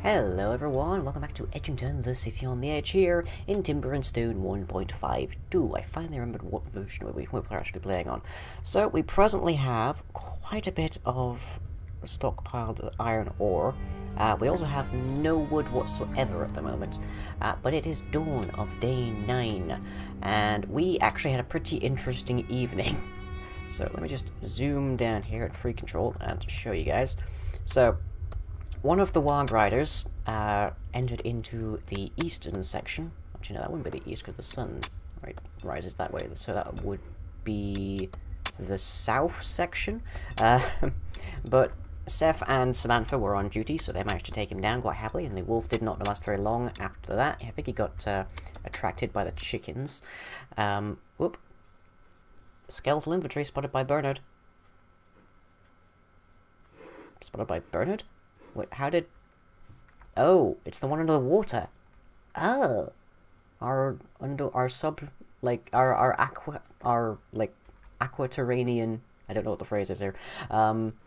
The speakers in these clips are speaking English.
Hello everyone, welcome back to Edgington, the city on the edge here, in Timber and Stone 1.52. I finally remembered what version we were actually playing on. So, we presently have quite a bit of stockpiled iron ore. We also have no wood whatsoever at the moment, but it is dawn of day 9, and we actually had a pretty interesting evening. So, let me just zoom down here at free control and show you guys. So, one of the Wog Riders entered into the eastern section. Actually, no, that wouldn't be the east because the sun rises that way. So that would be the south section. But Seth and Samantha were on duty, so they managed to take him down quite happily. And the wolf did not last very long after that. I think he got attracted by the chickens. Whoop. Skeletal infantry spotted by Bernard. Spotted by Bernard? Wait, how did... Oh, it's the one under the water. Oh. Our aquaterranean, I don't know what the phrase is here,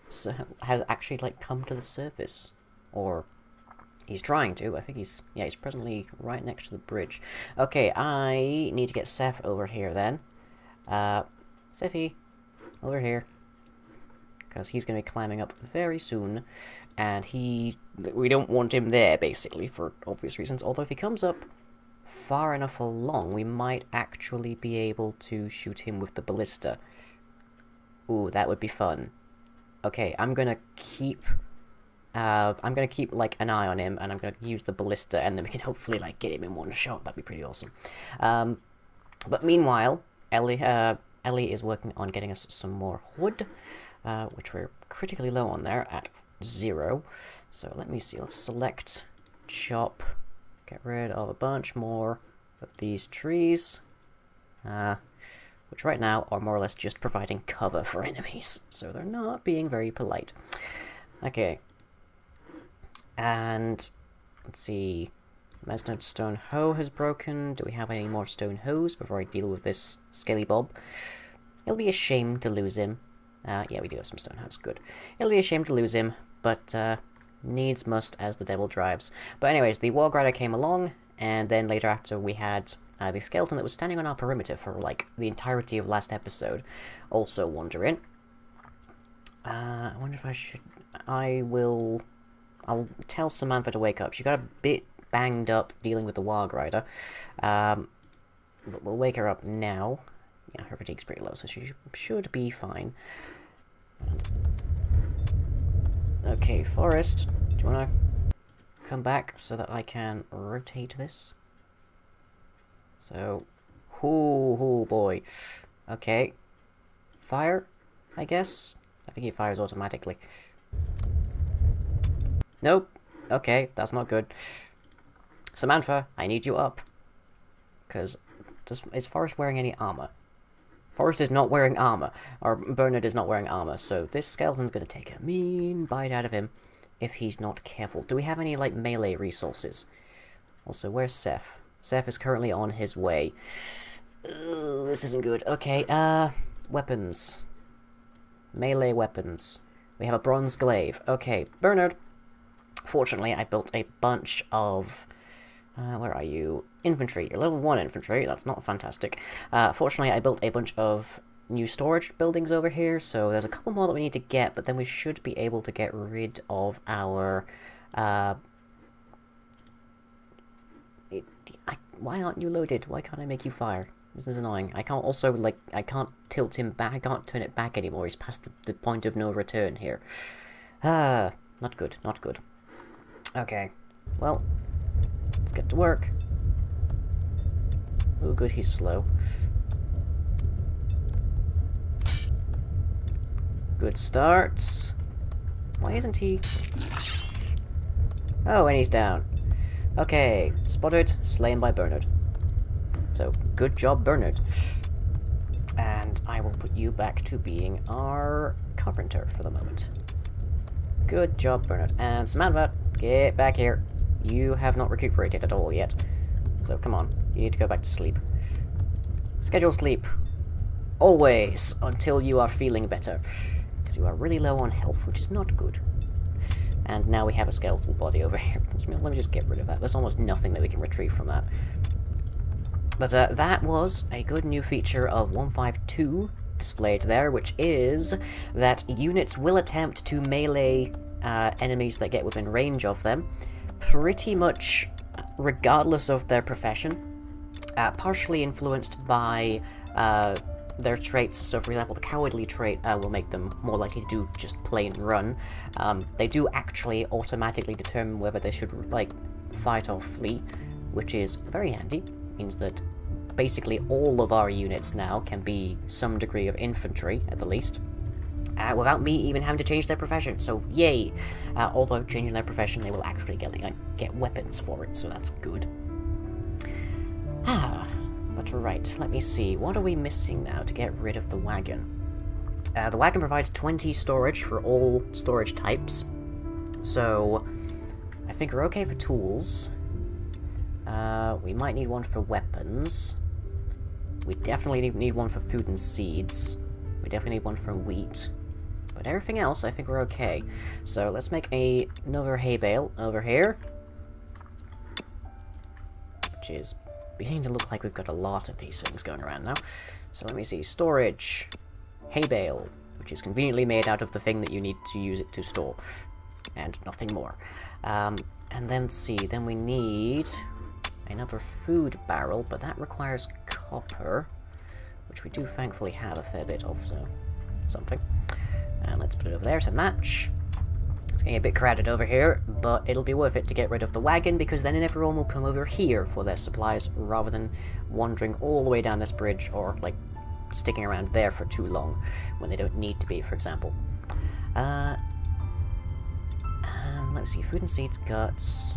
so has actually, like, come to the surface. Or, he's trying to. I think he's presently right next to the bridge. Okay, I need to get Seth over here, then. Seffi, over here. Because he's going to be climbing up very soon, and we don't want him there, basically, for obvious reasons. Although if he comes up far enough along, we might actually be able to shoot him with the ballista. Ooh, that would be fun. Okay, I'm gonna keep like an eye on him, and I'm gonna use the ballista, and then we can hopefully like get him in one shot. That'd be pretty awesome. But meanwhile, Ellie is working on getting us some more wood. Which we're critically low on there at 0. So let me see, let's select chop, get rid of a bunch more of these trees, which right now are more or less just providing cover for enemies, so they're not being very polite. Okay, and let's see, Mesnard stone hoe has broken. Do we have any more stone hoes before I deal with this scaly bob? It'll be a shame to lose him. Yeah, we do have some stone hoes, good. It'll be a shame to lose him, but needs must as the devil drives. But anyways, the Wog Rider came along, and then later after we had the skeleton that was standing on our perimeter for, like, the entirety of last episode, also wander in. I wonder if I should... I'll tell Samantha to wake up. She got a bit banged up dealing with the Wog Rider, but we'll wake her up now. Yeah, her fatigue's pretty low, so she should be fine. Okay, Forest, do you want to come back so that I can rotate this? So, oh boy. Okay. Fire, I guess? I think he fires automatically. Nope. Okay, that's not good. Samantha, I need you up. Because, is Forest wearing any armor? Forrest is not wearing armor, or Bernard is not wearing armor, so this skeleton's gonna take a mean bite out of him if he's not careful. Do we have any, like, melee resources? Also, where's Seth? Seth is currently on his way. Ugh, this isn't good. Okay, weapons. Melee weapons. We have a bronze glaive. Okay, Bernard. Fortunately, I built a bunch of... where are you? Infantry. You're level 1 infantry. That's not fantastic. Fortunately, I built a bunch of new storage buildings over here, so there's a couple more that we need to get, but then we should be able to get rid of our... why aren't you loaded? Why can't I make you fire? This is annoying. I can't also, like, I can't tilt him back. I can't turn it back anymore. He's past the point of no return here. Not good. Not good. Okay. Well... let's get to work. Oh, good, he's slow. Good starts. Why isn't he... Oh, and he's down. Okay, spotted, slain by Bernard. So, good job, Bernard. And I will put you back to being our carpenter for the moment. Good job, Bernard. And Samantha, get back here. You have not recuperated at all yet. So come on, you need to go back to sleep. Schedule sleep. Always, until you are feeling better. Because you are really low on health, which is not good. And now we have a skeletal body over here. Let me just get rid of that. There's almost nothing that we can retrieve from that. But that was a good new feature of 152 displayed there, which is that units will attempt to melee enemies that get within range of them, pretty much regardless of their profession, partially influenced by their traits. So, for example, the cowardly trait will make them more likely to do just plain run. They do actually automatically determine whether they should, like, fight or flee, which is very handy. Means that basically all of our units now can be some degree of infantry, at the least, without me even having to change their profession, so yay! Although changing their profession, they will actually get weapons for it, so that's good. But right, let me see, what are we missing now to get rid of the wagon? The wagon provides 20 storage for all storage types, so I think we're okay for tools. We might need one for weapons. We definitely need one for food and seeds. We definitely need one for wheat. But everything else, I think we're okay. So let's make another hay bale over here. Which is beginning to look like we've got a lot of these things going around now. So let me see. Storage. Hay bale. Which is conveniently made out of the thing that you need to use it to store. And nothing more. And then let's see. Then we need another food barrel, but that requires copper, which we do thankfully have a fair bit of, so something. And let's put it over there to match. It's getting a bit crowded over here, but it'll be worth it to get rid of the wagon, because then everyone will come over here for their supplies, rather than wandering all the way down this bridge, or, like, sticking around there for too long, when they don't need to be, for example. Let's see, food and seeds, guts,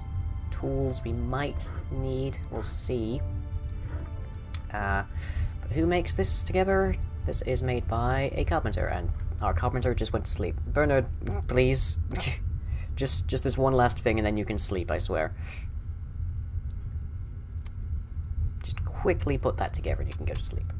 tools we might need, we'll see. But who makes this together? This is made by a carpenter, and our carpenter just went to sleep. Bernard, please. just this one last thing and then you can sleep, I swear. Just quickly put that together and you can go to sleep.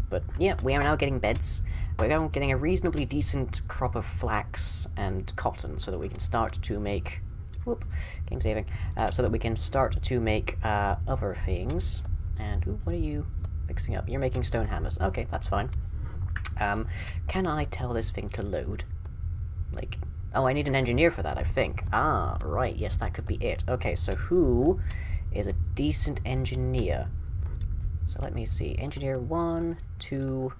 But yeah, we are now getting beds. We're now getting a reasonably decent crop of flax and cotton so that we can start to make... Whoop, game saving. So that we can start to make other things. And ooh, what are you fixing up? You're making stone hammers. Okay, that's fine. Can I tell this thing to load? Like, oh, I need an engineer for that, I think. Ah, right, yes, that could be it. Okay, so who is a decent engineer? So let me see. Engineer 1, 2,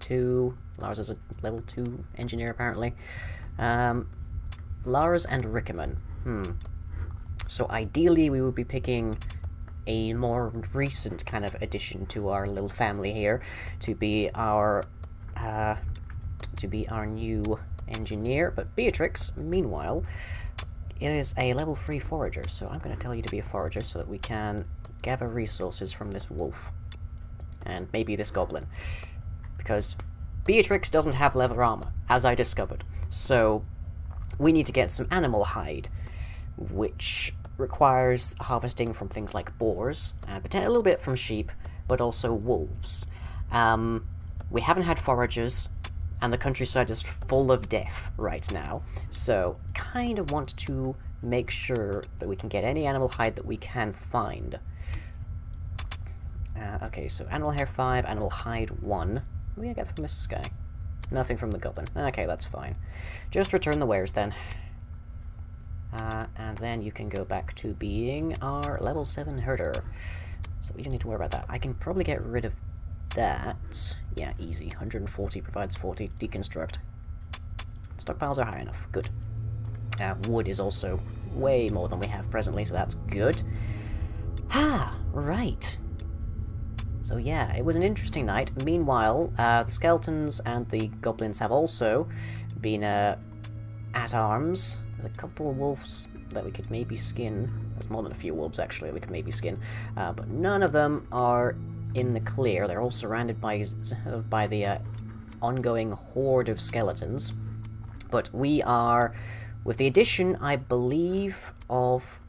2. Lars is a level 2 engineer, apparently. Lars and Rickerman. So ideally we would be picking a more recent kind of addition to our little family here to be our new engineer. But Beatrix, meanwhile, is a level 3 forager, so I'm going to tell you to be a forager so that we can gather resources from this wolf and maybe this goblin, because Beatrix doesn't have leather armor, as I discovered, so we need to get some animal hide, which requires harvesting from things like boars, and a little bit from sheep, but also wolves. We haven't had foragers, and the countryside is full of death right now, so kind of want to make sure that we can get any animal hide that we can find. Okay, so animal hair 5, animal hide 1. What do we get from this guy? Nothing from the goblin. Okay, that's fine. Just return the wares then. And then you can go back to being our level 7 herder. So we don't need to worry about that. I can probably get rid of that. Yeah, easy. 140 provides 40. Deconstruct. Stockpiles are high enough. Good. Wood is also way more than we have presently, so that's good. Right. So yeah, it was an interesting night. Meanwhile, the skeletons and the goblins have also been at arms. There's a couple of wolves that we could maybe skin. There's more than a few wolves, actually, that we could maybe skin. But none of them are in the clear. They're all surrounded by the ongoing horde of skeletons. But we are, with the addition, I believe, of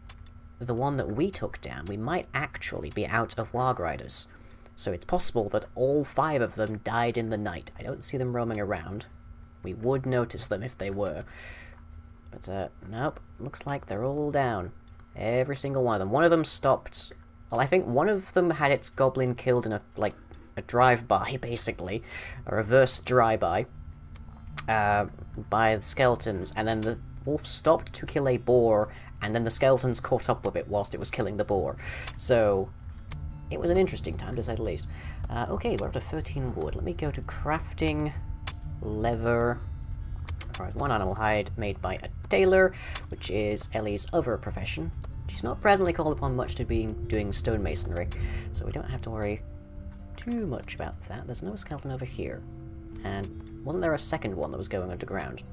the one that we took down, we might actually be out of Warg Riders. So it's possible that all 5 of them died in the night. I don't see them roaming around. We would notice them if they were. But, nope. Looks like they're all down. Every single one of them. One of them stopped... Well, I think one of them had its goblin killed in a drive-by, basically. A reverse drive-by. By the skeletons. And then the wolf stopped to kill a boar, and then the skeletons caught up with it whilst it was killing the boar. So... it was an interesting time, to say the least. Okay, we're up to 13 wood. Let me go to crafting, leather. Alright, 1 animal hide made by a tailor, which is Ellie's other profession. She's not presently called upon much to be doing stonemasonry, so we don't have to worry too much about that. There's another skeleton over here. And wasn't there a second one that was going underground?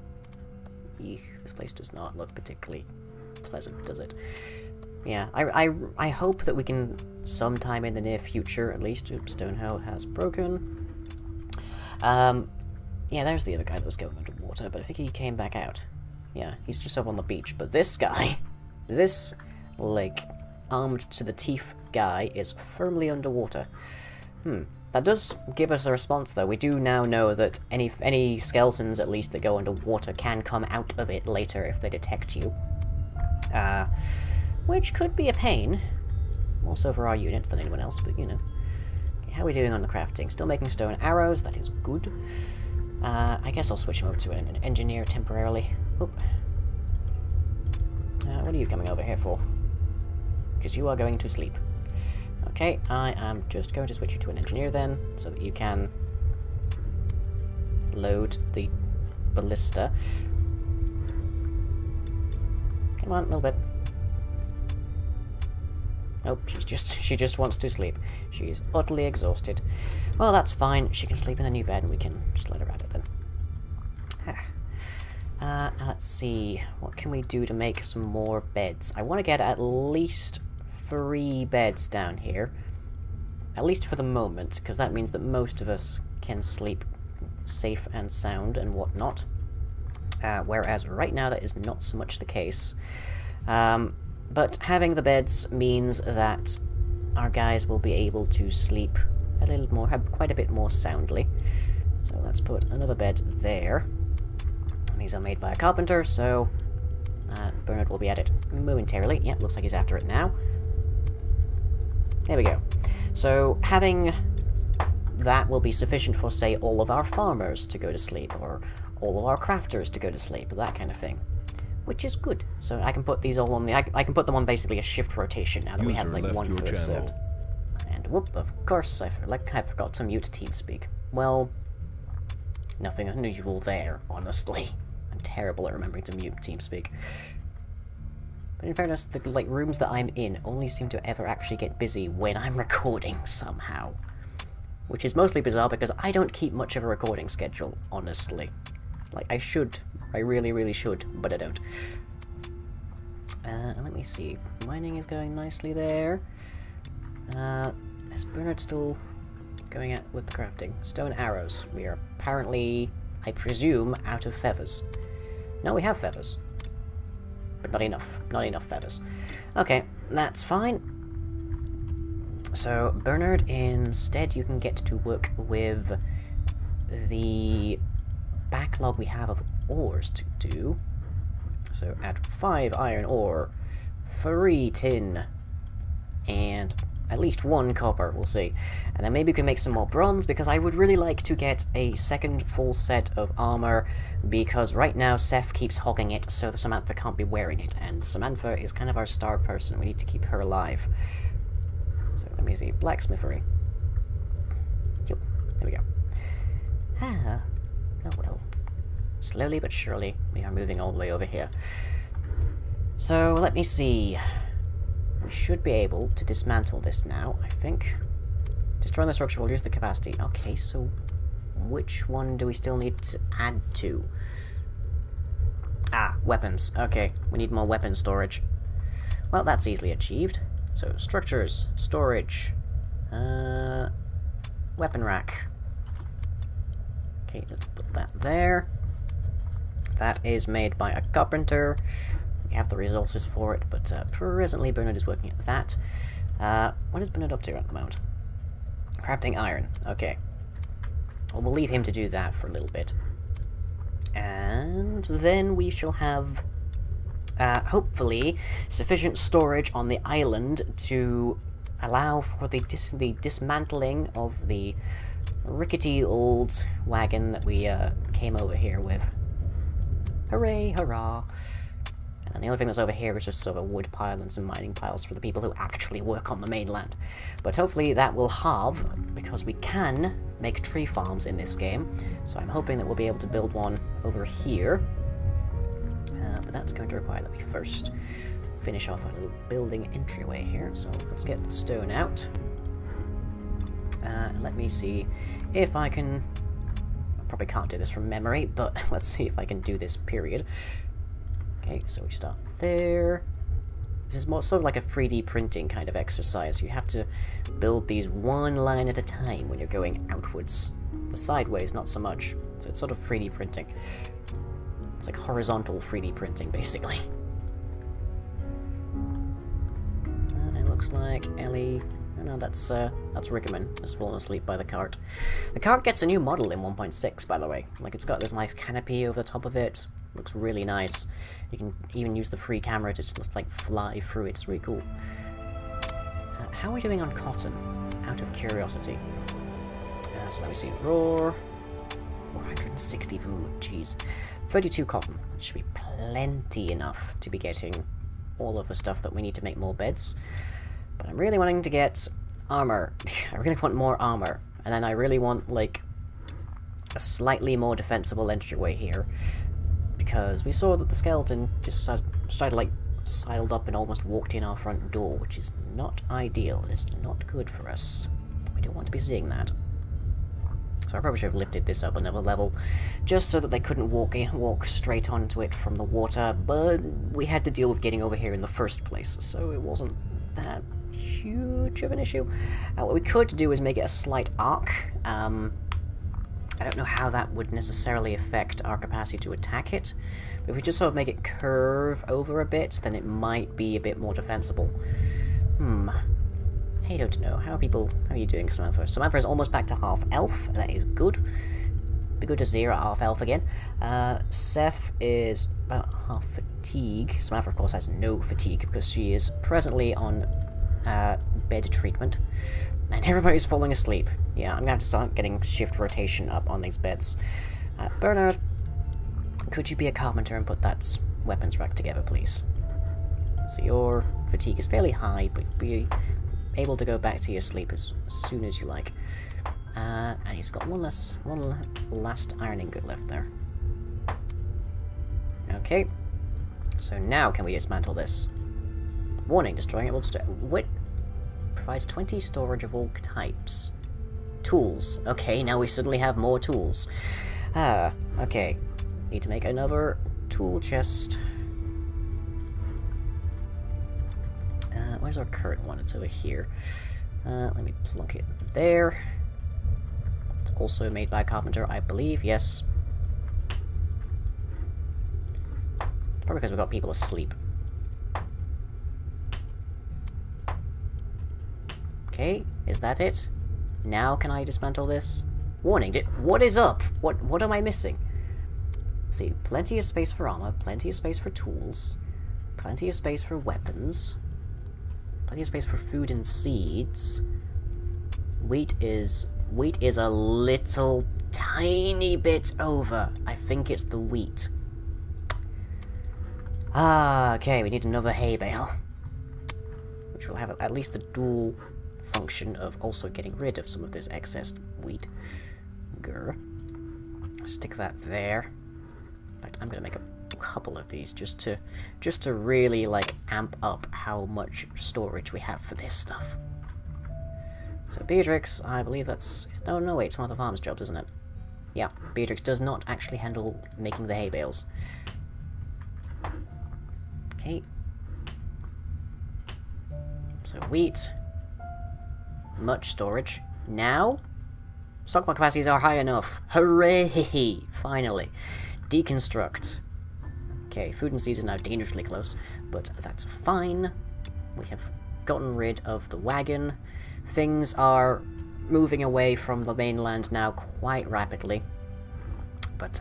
Eek, this place does not look particularly pleasant, does it? Yeah, I hope that we can, sometime in the near future, at least, Stonehoe has broken. Yeah, there's the other guy that was going underwater, but I think he came back out. Yeah, he's just up on the beach, but this guy, this, like, armed to the teeth guy is firmly underwater. That does give us a response, though. We do now know that any skeletons, at least, that go underwater can come out of it later if they detect you. Which could be a pain. More so for our units than anyone else, but you know. Okay, how are we doing on the crafting? Still making stone arrows, that is good. I guess I'll switch him over to an engineer temporarily. Oop. What are you coming over here for? Because you are going to sleep. Okay, I am just going to switch you to an engineer then, so that you can load the ballista. Come on, a little bit. Nope, she just wants to sleep. She's utterly exhausted. Well, that's fine. She can sleep in the new bed and we can just let her at it then. Let's see. What can we do to make some more beds? I want to get at least 3 beds down here. At least for the moment, because that means that most of us can sleep safe and sound and whatnot. Whereas right now that is not so much the case. But having the beds means that our guys will be able to sleep a little more, quite a bit more soundly. So let's put another bed there. And these are made by a carpenter, so Bernard will be at it momentarily. Yep, looks like he's after it now. There we go. So having that will be sufficient for, say, all of our farmers to go to sleep, or all of our crafters to go to sleep, that kind of thing. Which is good. So I can put these all on the... I can put them on basically a shift rotation now that we have, like, one first served. And whoop, of course, I forgot to mute TeamSpeak. Well, nothing unusual there, honestly. I'm terrible at remembering to mute TeamSpeak. But in fairness, the, like, rooms that I'm in only seem to ever actually get busy when I'm recording, somehow. Which is mostly bizarre because I don't keep much of a recording schedule, honestly. Like, I should. I really, really should, but I don't. Let me see. Mining is going nicely there. Is Bernard still going at with the crafting? Stone arrows. We are apparently, I presume, out of feathers. No, we have feathers. But not enough. Not enough feathers. Okay, that's fine. So, Bernard, instead you can get to work with the backlog we have of ores to do. So add 5 iron ore, 3 tin, and at least 1 copper, we'll see. And then maybe we can make some more bronze, because I would really like to get a second full set of armor, because right now Seth keeps hogging it, so Samantha can't be wearing it, and Samantha is kind of our star person. We need to keep her alive. So let me see, blacksmithery. Yep, there we go. Ah. Oh well. Slowly but surely, we are moving all the way over here. So, let me see. We should be able to dismantle this now, I think. Destroying the structure will reduce the capacity. Okay, so which one do we still need to add to? Ah, weapons. Okay, we need more weapon storage. Well, that's easily achieved. So, structures, storage, weapon rack. Okay, let's put that there. That is made by a carpenter. We have the resources for it, but presently Bernard is working at that. What is Bernard up to at the moment? Crafting iron. Okay. Well, we'll leave him to do that for a little bit. And then we shall have, hopefully, sufficient storage on the island to allow for the dismantling of the rickety old wagon that we came over here with. Hooray, hurrah! And the only thing that's over here is just sort of wood pile and some mining piles for the people who actually work on the mainland. But hopefully that will halve, because we can make tree farms in this game. So I'm hoping that we'll be able to build one over here. But that's going to require that we first finish off our little building entryway here. So let's get the stone out. Let me see if I can... I probably can't do this from memory, but let's see if I can do this, period. Okay, so we start there. This is more sort of like a 3D printing kind of exercise. You have to build these one line at a time when you're going outwards. The sideways, not so much. So it's sort of 3D printing. It's like horizontal 3D printing, basically. It looks like Ellie... Oh no, that's Rickman has fallen asleep by the cart. The cart gets a new model in 1.6, by the way. Like, it's got this nice canopy over the top of it. Looks really nice. You can even use the free camera to just, like, fly through it. It's really cool. How are we doing on cotton? Out of curiosity. So let me see. Raw. 460 food. Jeez. 32 cotton. That should be plenty enough to be getting all of the stuff that we need to make more beds. But I'm really wanting to get armor. I really want more armor. And then I really want, like, a slightly more defensible entryway here. Because we saw that the skeleton just started, like, siled up and almost walked in our front door, which is not ideal. It is not good for us. We don't want to be seeing that. So I probably should have lifted this up another level, just so that they couldn't walk straight onto it from the water, but we had to deal with getting over here in the first place, so it wasn't that huge of an issue. What we could do is make it a slight arc. I don't know how that would necessarily affect our capacity to attack it, but if we just sort of make it curve over a bit, then it might be a bit more defensible. I don't know. How are you doing, Samantha? Samantha is almost back to half elf. That is good. Be good to see her at half elf again. Seth is about half fatigue. Samantha, of course, has no fatigue because she is presently on bed treatment. And everybody's falling asleep. Yeah, I'm gonna have to start getting shift rotation up on these beds. Bernard, could you be a carpenter and put that weapons rack together, please? So your fatigue is fairly high, but be able to go back to your sleep as soon as you like. And he's got one last iron ingot left there. Okay. So now can we dismantle this? Warning, destroying it will what? Provides 20 storage of all types. Tools. Okay, now we suddenly have more tools. Okay. Need to make another tool chest. Where's our current one? It's over here. Let me plug it there. It's also made by a carpenter, I believe. Yes. It's probably because we've got people asleep. Okay, is that it? Now can I dismantle this? Warning, what is up? What am I missing? Let's see, plenty of space for armor, plenty of space for tools, plenty of space for weapons, plenty of space for food and seeds. Wheat is a little tiny bit over. I think it's the wheat. Okay, we need another hay bale. Which will have at least the dual function of also getting rid of some of this excess wheat. Grr. Stick that there. In fact, I'm gonna make a couple of these just to really, like, amp up how much storage we have for this stuff. So Beatrix, I believe that's... No, wait, it's one of the farm's jobs, isn't it? Yeah, Beatrix does not actually handle making the hay bales. Okay. So wheat. Much storage. Now, stockpile capacities are high enough. Hooray! Finally. Deconstruct. Okay, food and seeds is now dangerously close, but that's fine. We have gotten rid of the wagon. Things are moving away from the mainland now quite rapidly. But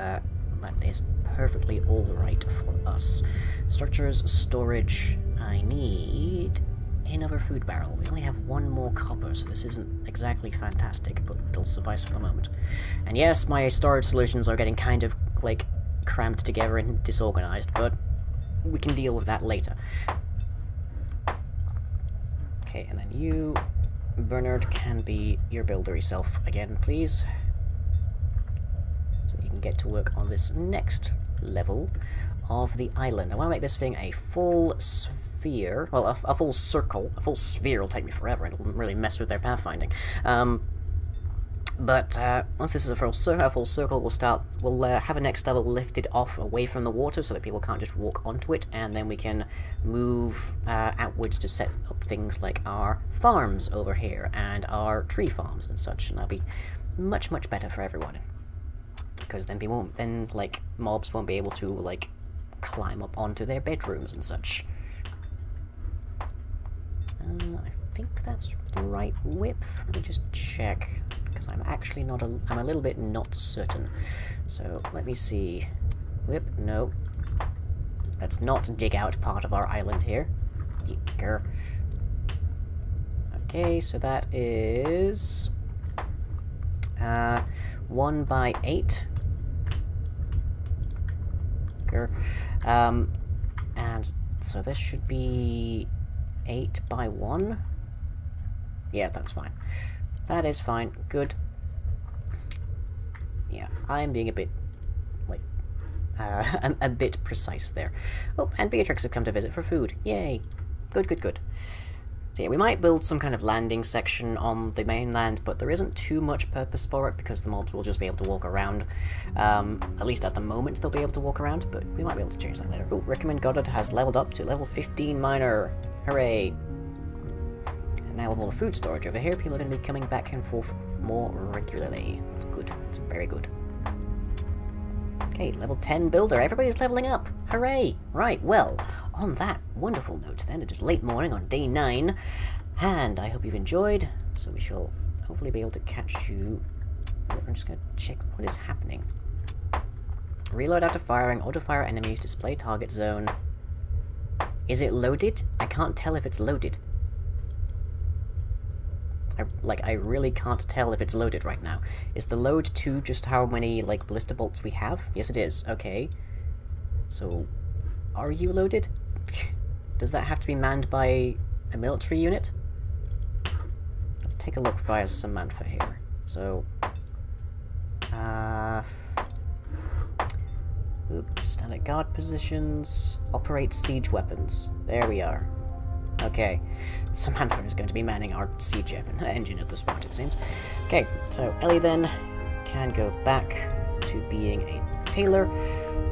That is perfectly alright for us. Structures, storage, I need another food barrel. We only have one more copper, so this isn't exactly fantastic, but it'll suffice for the moment. And yes, my storage solutions are getting kind of, like, cramped together and disorganized, but we can deal with that later. Okay, and then you, Bernard, can be your buildery self again, please. So you can get to work on this next level of the island. I want to make this thing a full sphere, well, a full circle. A full sphere will take me forever, and it'll really mess with their pathfinding. But once this is a full circle, we'll have a next level lifted off away from the water so that people can't just walk onto it, and then we can move outwards to set up things like our farms over here and our tree farms and such, and that'll be much, much better for everyone. Because then like mobs won't be able to like climb up onto their bedrooms and such. I think that's the right width. Let me just check, because I'm actually not I'm a little bit not certain. So let me see. Whip, no. Let's not dig out part of our island here. Yeeker. Okay, so that is 1 by 8. And so this should be 8 by 1. Yeah, that's fine. That is fine. Good. Yeah, I'm being a bit, like, a bit precise there. Oh, and Beatrix have come to visit for food. Yay. Good, good, good. So yeah, we might build some kind of landing section on the mainland, but there isn't too much purpose for it, because the mobs will just be able to walk around. At least at the moment they'll be able to walk around, but we might be able to change that later. Oh, Recommend Goddard has leveled up to level 15 miner. Hooray! And now with all the food storage over here, people are going to be coming back and forth more regularly. That's good. That's very good. Okay, level 10 builder. Everybody's leveling up. Hooray! Right, well, on that wonderful note then, it is late morning on day 9, and I hope you've enjoyed, so we shall hopefully be able to catch you. I'm just going to check what is happening. Reload after firing, auto-fire enemies, display target zone. Is it loaded? I can't tell if it's loaded. I really can't tell if it's loaded right now. Is the load to just how many, like, ballista bolts we have? Yes, it is. Okay. So, are you loaded? Does that have to be manned by a military unit? Let's take a look via Samantha here. So, standard guard positions, operate siege weapons. There we are. Okay, Samantha is going to be manning our siege engine at this point, it seems. Okay, so Ellie then can go back to being a tailor,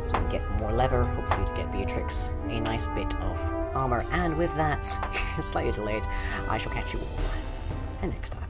so we can get more leather, hopefully to get Beatrix a nice bit of armor. And with that, slightly delayed, I shall catch you all next time.